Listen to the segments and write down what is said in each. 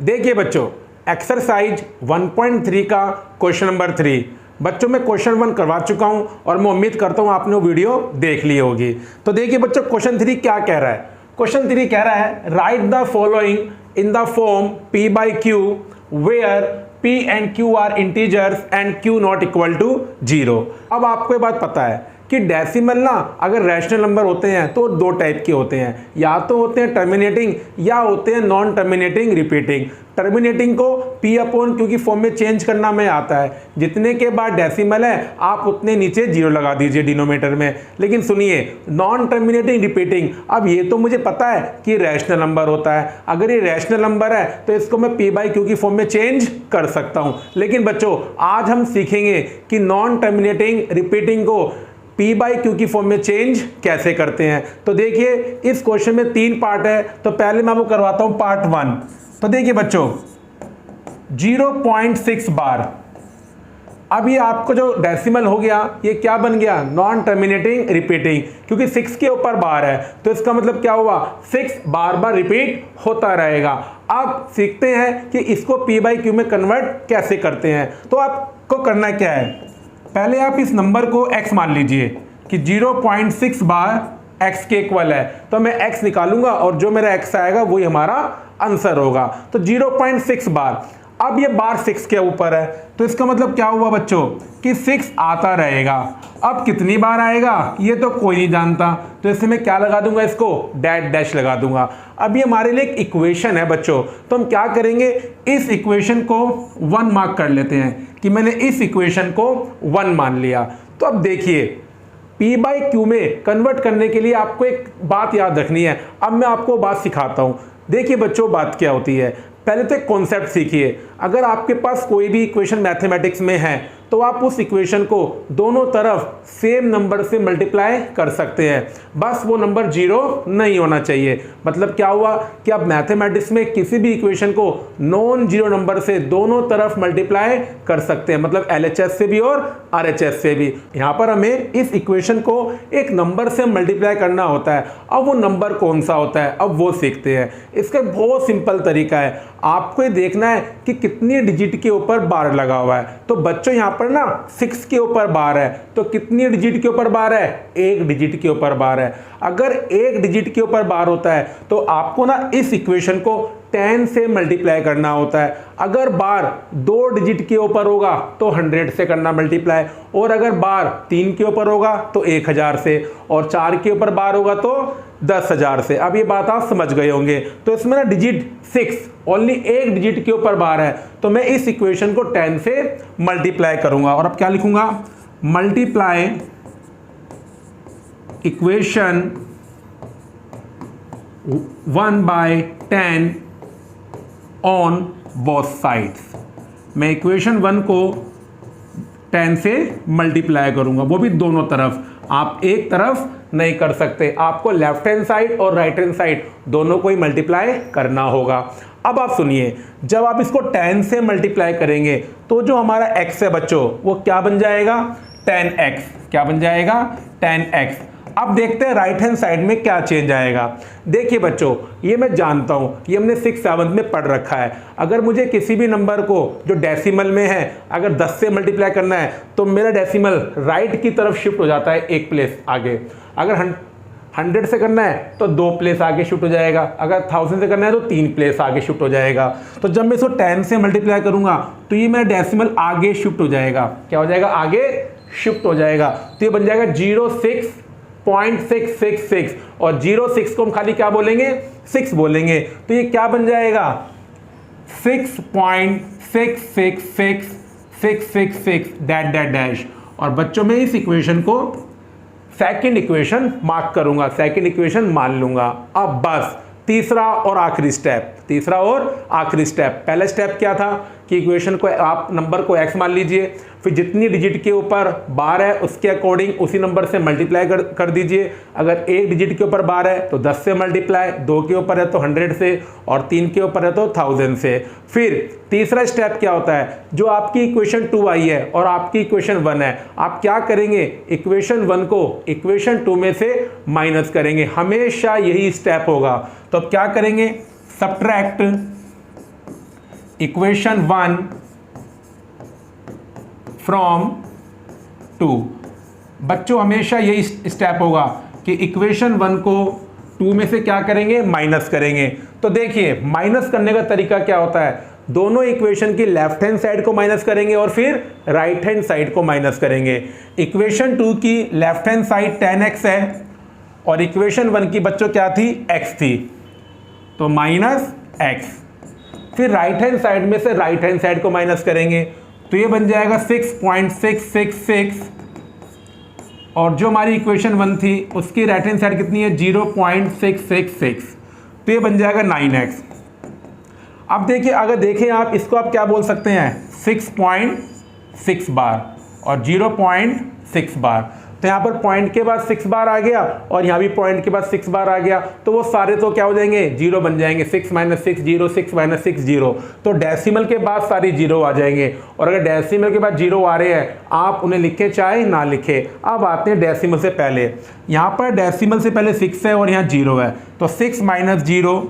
देखिए बच्चों, एक्सरसाइज 1.3 का क्वेश्चन नंबर 3 बच्चों मैं क्वेश्चन 1 करवा चुका हूं और मैं उम्मीद करता हूं आपने वो वीडियो देख ली होगी। तो देखिए बच्चों, क्वेश्चन 3 क्या कह रहा है। क्वेश्चन 3 कह रहा है write the following in the form p by q where p and q are integers and q not equal to 0। अब आपको ये बात पता है कि डेसिमल ना अगर रैशनल नंबर होते हैं तो दो टाइप के होते हैं, या तो होते हैं टर्मिनेटिंग या होते हैं नॉन टर्मिनेटिंग रिपीटिंग। टर्मिनेटिंग को p अपॉन q की फॉर्म में चेंज करना में आता है, जितने के बाद डेसिमल है आप उतने नीचे 0 लगा दीजिए डिनोमिनेटर में। लेकिन सुनिए, नॉन टर्मिनेटिंग रिपीटिंग, अब ये तो मुझे पता है कि रैशनल नंबर होता है, अगर ये रैशनल नंबर है तो इसको मैं p by q की फॉर्म में चेंज कर सकता हूं। लेकिन बच्चों आज हम सीखेंगे कि नॉन टर्मिनेटिंग रिपीटिंग को p by q की फॉर्म में चेंज कैसे करते हैं। तो देखिए इस क्वेश्चन में 3 पार्ट है, तो पहले मैं आपको करवाता हूं पार्ट 1। तो देखिए बच्चों 0.6 बार, अब ये आपको जो डेसिमल हो गया ये क्या बन गया, नॉन टर्मिनेटिंग रिपीटिंग, क्योंकि 6 के ऊपर बार है तो इसका मतलब क्या हुआ, 6 बार बार रिपीट होता रहेगा। अब सीखते हैं कि इसको p by q में कन्वर्ट कैसे करते हैं। तो आपको करना क्या है, पहले आप इस नंबर को x मान लीजिए कि 0.6 बार x के इक्वल है, तो मैं x निकालूंगा और जो मेरा x आएगा वही हमारा आंसर होगा। तो 0.6 बार, अब ये बार 6 के ऊपर है तो इसका मतलब क्या हुआ बच्चों कि 6 आता रहेगा। अब कितनी बार आएगा ये तो कोई नहीं जानता, तो इससे मैं क्या लगा दूंगा, इसको डैश डैश लगा दूंगा। अब ये हमारे लिए एक इक्वेशन है बच्चों, तो हम क्या करेंगे, इस इक्वेशन को 1 मार्क कर लेते हैं कि मैंने इस इक्वेशन को 1 मान लिया। तो अब देखिए p by q में कन्वर्ट करने के लिए आपको एक बात याद रखनी है। अब मैं आपको बात सिखाता हूं। देखिए बच्चों बात क्या होती है, पहले तो एक कॉन्सेप्ट सीखिए। अगर आपके पास कोई भी इक्वेशन मैथमेटिक्स में है तो आप उस इक्वेशन को दोनों तरफ सेम नंबर से मल्टीप्लाई कर सकते हैं, बस वो नंबर 0 नहीं होना चाहिए। मतलब क्या हुआ कि आप मैथमेटिक्स में किसी भी इक्वेशन को नॉन जीरो नंबर से दोनों तरफ मल्टीप्लाई कर सकते हैं, मतलब LHS से भी और RHS से भी। यहाँ पर हमें इस इक्वेशन को एक नंबर से मल्टीप्लाई करना होता है। अब वो नंबर कौन सा होता है, अब वो सीखते हैं। इसका बहुत सिंपल तरीका है, आपको ये देखना है कि कितनी डिजिट के ऊपर बार लगा हुआ है। तो बच्चों यहाँ पर ना 6 के ऊपर बार है, तो कितनी डिजिट के ऊपर बार है, 1 डिजिट के ऊपर बार है। अगर 1 डिजिट के ऊपर बार होता है तो आपको ना इस इक्वेशन को 10 से मल्टीप्लाई करना होता है। अगर बार 2 डिजिट के ऊपर होगा तो 100 से करना मल्टीप्लाई, और अगर बार 3 के ऊपर होगा तो 1000 से, और 4 के ऊपर बार होगा तो 10,000 से। अब ये बात आप समझ गए होंगे। तो इसमें ना डिजिट 6 ओनली 1 डिजिट के ऊपर बार है, तो मैं इस इक्वेशन को 10 से मल्टीप्लाई करूंगा। और अब क्या लिखूंगा, multiply equation 1 by 10 on both sides. मैं इक्वेशन 1 को 10 से मल्टीप्लाई करूंगा, वो भी दोनों तरफ। आप एक तरफ नहीं कर सकते, आपको लेफ्ट हैंड साइड और राइट हैंड साइड दोनों को ही मल्टीप्लाई करना होगा। अब आप सुनिए, जब आप इसको 10 से मल्टीप्लाई करेंगे तो जो हमारा x है बच्चों वो क्या बन जाएगा, 10x। क्या बन जाएगा, 10x। अब देखते हैं राइट हैंड साइड में क्या चेंज आएगा। देखिए बच्चों, ये मैं जानता हूं, ये हमने 6th 7th में पढ़ रखा है। अगर मुझे किसी भी नंबर को जो डेसिमल में है अगर 10 से मल्टीप्लाई करना है तो मेरा डेसिमल राइट की तरफ शिफ्ट हो जाता है 1 प्लेस आगे। अगर 100 से करना है तो 2 प्लेस आगे शिफ्ट हो जाएगा, अगर 1000 से करना है तो 3 प्लेस आगे शिफ्ट हो जाएगा। तो जब मैं इसको 10 से मल्टीप्लाई करूंगा तो ये मेरा डेसिमल आगे शिफ्ट हो जाएगा। क्या हो जाएगा, आगे शिफ्ट हो जाएगा। तो ये बन जाएगा 06.666, और 06 को हम खाली क्या बोलेंगे, 6 बोलेंगे। तो ये क्या बन जाएगा, 6.666666 डैश डैश डैश। और बच्चों में इस इक्वेशन को सेकंड इक्वेशन मार्क करूंगा, सेकंड इक्वेशन मान लूंगा। अब बस तीसरा और आखिरी स्टेप, तीसरा और आखिरी स्टेप। पहला स्टेप क्या था कि इक्वेशन को आप नंबर को x मान लीजिए, फिर जितनी डिजिट के ऊपर बार है उसके अकॉर्डिंग उसी नंबर से मल्टीप्लाई कर दीजिए। अगर 1 डिजिट के ऊपर बार है तो 10 से मल्टीप्लाई, 2 के ऊपर है तो 100 से, और 3 के ऊपर है तो 1000 से। फिर तीसरा स्टेप क्या होता है, जो आपकी इक्वेशन 2 आई है और आपकी इक्वेशन 1 है, आप क्या करेंगे, इक्वेशन 1 को इक्वेशन 2 में से माइनस करेंगे। हमेशा यही स्टेप होगा। तो अब क्या करेंगे, सब्ट्रैक्ट इक्वेशन 1 फ्रॉम 2। बच्चों हमेशा यही स्टेप होगा कि इक्वेशन 1 को 2 में से क्या करेंगे, माइनस करेंगे। तो देखिए माइनस करने का तरीका क्या होता है, दोनों इक्वेशन की लेफ्ट हैंड साइड को माइनस करेंगे और फिर राइट हैंड साइड को माइनस करेंगे। इक्वेशन 2 की लेफ्ट हैंड साइड 10x है और इक्वेशन 1 की बच्चों क्या थी, x थी, तो माइनस x। फिर राइट हैंड साइड में से राइट हैंड साइड को माइनस करेंगे, तो ये बन जाएगा 6.666 और जो हमारी इक्वेशन 1 थी उसकी राइट हैंड साइड कितनी है, 0.666, तो ये बन जाएगा 9x। अब देखिए अगर देखें आप इसको आप क्या बोल सकते हैं, 6.6 बार और 0.6 बार, तो यहाँ पर पॉइंट के बाद 6 बार आ गया और यहाँ भी पॉइंट के बाद 6 बार आ गया, तो वो सारे तो क्या हो जाएंगे, जीरो बन जाएंगे। 6 - 6 0, 6 - 6 0, तो डेसिमल के बाद सारी जीरो आ जाएंगे। और अगर डेसिमल के बाद जीरो आ रहे हैं आप उन्हें लिखे चाहे ना लिखे। अब आते हैं डेसिमल से पहले, यहाँ पर डेसिमल से पहले 6 है और यहाँ 0 है, तो 6 - 0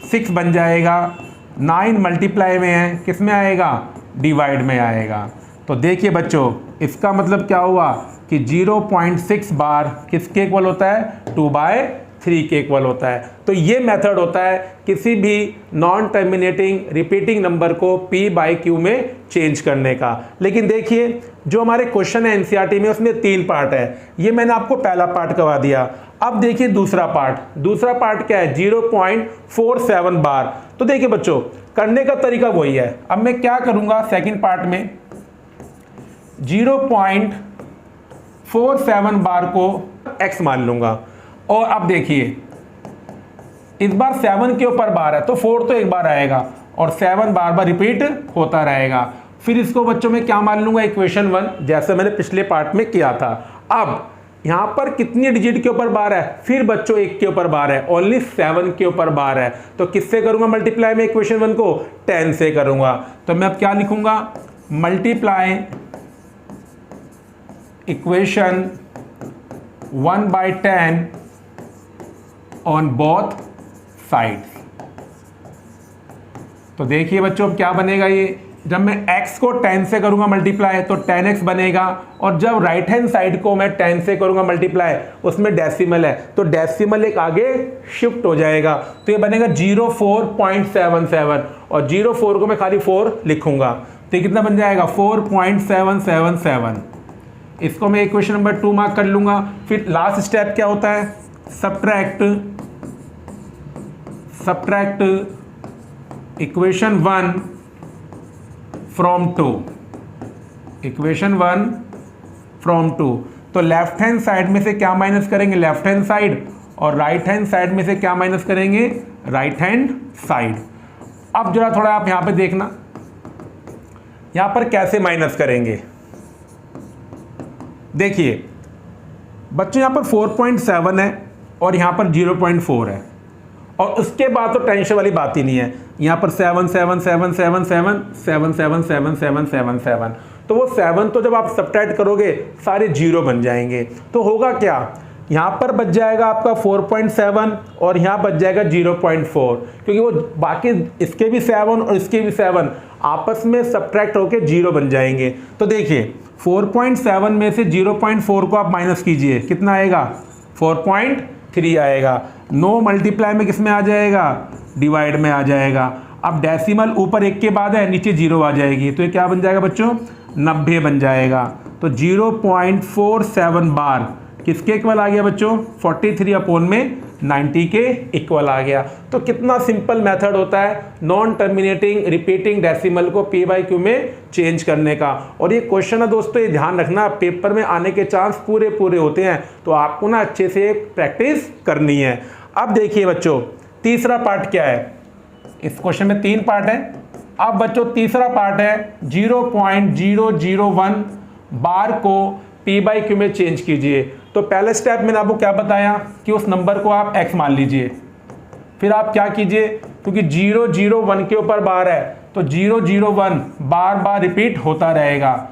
6 बन जाएगा। 9 मल्टीप्लाई में है, किस में आएगा, डिवाइड में आएगा। तो देखिए बच्चों इसका मतलब क्या हुआ कि 0.6 बार किसके इक्वल होता है, 2/3 के इक्वल होता है। तो ये मेथड होता है किसी भी नॉन टर्मिनेटिंग रिपीटिंग नंबर को p/q में चेंज करने का। लेकिन देखिए जो हमारे क्वेश्चन है एनसीईआरटी में उसमें 3 पार्ट है, ये मैंने आपको पहला पार्ट करवा दिया। अब देखिए दूसरा पार्ट क्या है, 0.47 बार। तो देखिए बच्चों करने का तरीका वही है। अब मैं क्या करूंगा, सेकंड पार्ट में 0.47 बार को x मान लूंगा और अब देखिए इस बार 7 के ऊपर बार है तो 4 तो एक बार आएगा और 7 बार बार रिपीट होता रहेगा। फिर इसको बच्चों में क्या मान लूंगा, इक्वेशन 1, जैसे मैंने पिछले पार्ट में किया था। अब यहां पर कितनी डिजिट के ऊपर बार है, फिर बच्चों 1 के ऊपर बार है, ओनली 7 के ऊपर बार है, तो किससे करूंगा मल्टीप्लाई में इक्वेशन 1 को, 10 से करूंगा। तो मैं अब क्या लिखूंगा, multiply equation 1/10 on both sides. तो देखिए बच्चों अब क्या बनेगा, ये जब मैं x को 10 से करूंगा मल्टीप्लाई तो 10x बनेगा, और जब राइट हैंड साइड को मैं 10 से करूंगा मल्टीप्लाई उसमें डेसिमल है तो डेसिमल एक आगे शिफ्ट हो जाएगा, तो ये बनेगा 04.77 और 04 को मैं खाली 4 लिखूंगा, तो ये कितना बन जाएगा 4.777। इसको मैं इक्वेशन नंबर 2 मार्क कर लूंगा। फिर लास्ट स्टेप क्या होता है, subtract equation 1 from 2, equation 1 from 2। तो लेफ्ट हैंड साइड में से क्या माइनस करेंगे, लेफ्ट हैंड साइड, और राइट हैंड साइड में से क्या माइनस करेंगे, राइट हैंड साइड। अब जरा थोड़ा आप यहां पे देखना, यहां पर कैसे माइनस करेंगे। देखिए बच्चों यहाँ पर 4.7 है और यहाँ पर 0.4 है और उसके बाद तो टेंशन वाली बात ही नहीं है। यहाँ पर 7 7 7 7 7 7 7 7 7 7 7, तो वो 7 तो जब आप सब्ट्रैक्ट करोगे सारे जीरो बन जाएंगे। तो होगा क्या, यहाँ पर बच जाएगा आपका 4.7 और यहाँ बच जाएगा 0.4, क्योंकि वो बाकी इसके भी 7 और इसके भी 7 आपस में सब्ट्रैक्ट होके जीरो बन जाएंगे। तो देखिए 4.7 में से 0.4 को आप माइनस कीजिए, कितना आएगा 4.3 आएगा। 9 मल्टीप्लाई में किस में आ जाएगा, डिवाइड में आ जाएगा। अब डेसिमल ऊपर 1 के बाद है, नीचे 0 आ जाएगी, तो ये क्या बन जाएगा बच्चों, 90 बन जाएगा। तो 0.47 बार किसके इक्वल आ गया बच्चों, 43/90 के इक्वल आ गया। तो कितना सिंपल मेथड होता है नॉन टर्मिनेटिंग रिपीटिंग डेसिमल को p/q में चेंज करने का। और ये क्वेश्चन है दोस्तों, ये ध्यान रखना, पेपर में आने के चांस पूरे होते हैं, तो आपको ना अच्छे से प्रैक्टिस करनी है। अब देखिए बच्चों तीसरा पार्ट क्या है, इस क्वेश्चन में 3 पार्ट है। अब बच्चों तीसरा पार्ट है 0.001 बार को p/q में चेंज कीजिए। तो पहले स्टेप मैंने आपको क्या बताया कि उस नंबर को आप x मान लीजिए, फिर आप क्या कीजिए, क्योंकि 001 के ऊपर बार है तो 001 बार बार रिपीट होता रहेगा,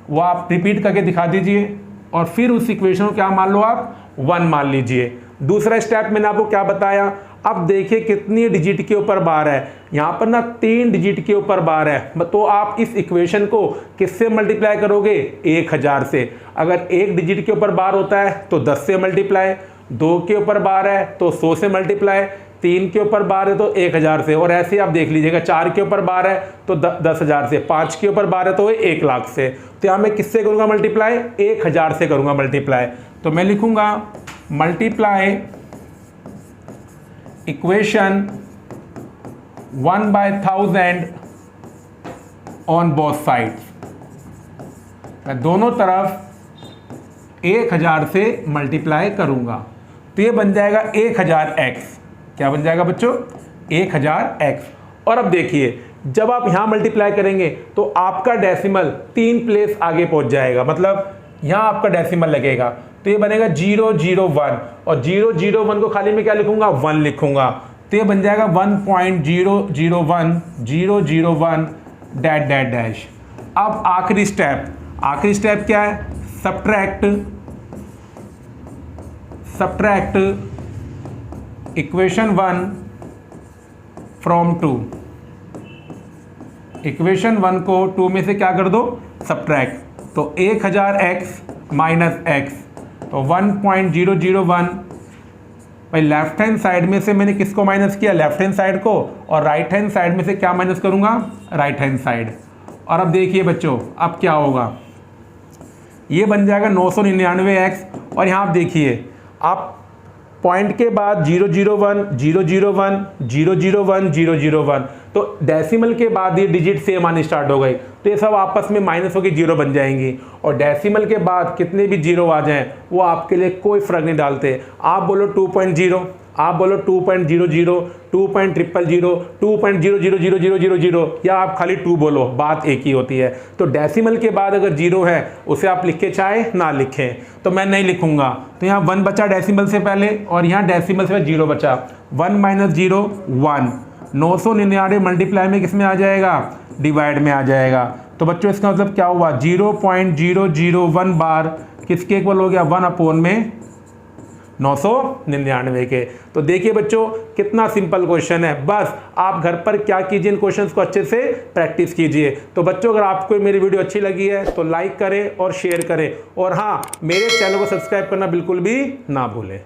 वो आप रिपीट करके दिखा दीजिए और फिर उस इक्वेशन को क्या मान लो आप 1 मान लीजिए। दूसरा स्टेप मैंने आपको क्या बताया, अब देखिए कितनी डिजिट के ऊपर बार है, यहाँ पर ना 3 डिजिट के ऊपर बार है। तो आप इस इक्वेशन को किससे मल्टीप्लाई करोगे? 1000 से। अगर 1 डिजिट के ऊपर बार होता है तो 10 से मल्टीप्लाई, 2 के ऊपर बार है तो 100 से मल्टीप्लाई, 3 के ऊपर बार है तो 1000 से, और ऐसे आप देख लीजिएगा 4 के ऊपर बार है तो 10,000 से, 5 के ऊपर बार है तो 1 लाख से। तो यहाँ मैं किससे करूँगा मल्टीप्लाई? 1000 से करूँगा मल्टीप्लाई। तो मैं लिखूँगा multiply equation 1/1000 on both sides. मैं दोनों तरफ 1000 से मल्टीप्लाई करूँगा तो ये बन जाएगा 1000x। क्या बन जाएगा बच्चों? 1000x। और अब देखिए जब आप यहाँ मल्टीप्लाई करेंगे तो आपका डेसिमल 3 प्लेस आगे पहुँच जाएगा, मतलब यहाँ आपका डेसिमल लगेगा तो ये बनेगा 001, और 001 को खाली मैं क्या लिखूँगा? 1 लिखूँगा। तो ये बन जाएगा 1.001 डैश डैश डैश। अब आखिरी स्टेप क्या है? Subtract equation 1 from 2। इक्वेशन 1 को 2 में से क्या कर दो? सब्ट्रैक्ट। तो 1000x माइनस x, तो 1.001। भाई लेफ्ट हैंड साइड में से मैंने किसको माइनस किया? लेफ्ट हैंड साइड को। और राइट हैंड साइड में से क्या माइनस करूंगा? Right hand side. और अब देखिए बच्चों अब क्या होगा, ये बन जाएगा 999x। और यहाँ आप देखिए, आप पॉइंट के बाद 001 001 001 001, तो डेसिमल के बाद ये डिजिट सेम आनी स्टार्ट हो गई, तो ये सब आपस में माइनस होकर 0 बन जाएंगी। और डेसिमल के बाद कितने भी 0 आ जाएं वो आपके लिए कोई फ़र्क नहीं डालते। आप बोलो 2.0, आप बोलो 2.00, 2.000, 2.00000, या आप खाली 2 बोलो, बात एक ही होती है। तो डेसिमल के बाद अगर 0 है उसे आप लिखे चाहे ना लिखें, तो मैं नहीं लिखूंगा। तो यहाँ 1 बचा डेसिमल से पहले, और यहाँ डेसिमल से 0 बचा। 1 - 0 1। 999 मल्टीप्लाई में किस में आ जाएगा? डिवाइड में आ जाएगा। तो बच्चों इसका मतलब क्या हुआ? 0.001 बार किसके इक्वल हो गया? 1/999 के। तो देखिए बच्चों कितना सिंपल क्वेश्चन है। बस आप घर पर क्या कीजिए, इन क्वेश्चंस को अच्छे से प्रैक्टिस कीजिए। तो बच्चों अगर आपको मेरी वीडियो अच्छी लगी है तो लाइक करें और शेयर करें, और हाँ मेरे चैनल को सब्सक्राइब करना बिल्कुल भी ना भूलें।